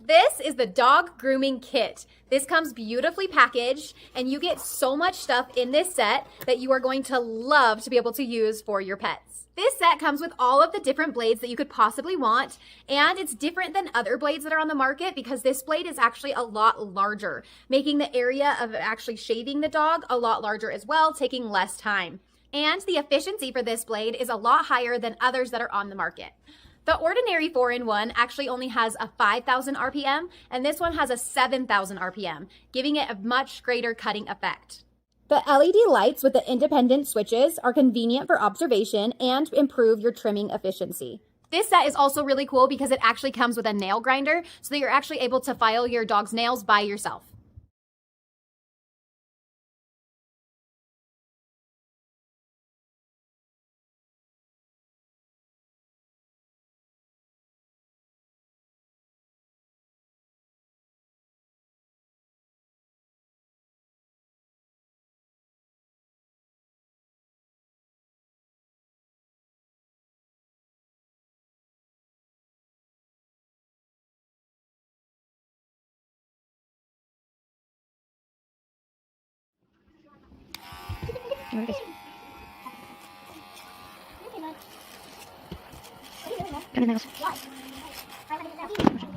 This is the dog grooming kit. This comes beautifully packaged and you get so much stuff in this set that you are going to love to be able to use for your pets. This set comes with all of the different blades that you could possibly want, and it's different than other blades that are on the market because this blade is actually a lot larger, making the area of actually shaving the dog a lot larger as well, taking less time. And the efficiency for this blade is a lot higher than others that are on the market. The ordinary 4-in-1 actually only has a 5,000 RPM, and this one has a 7,000 RPM, giving it a much greater cutting effect. The LED lights with the independent switches are convenient for observation and improve your trimming efficiency. This set is also really cool because it actually comes with a nail grinder, so that you're actually able to file your dog's nails by yourself. Why?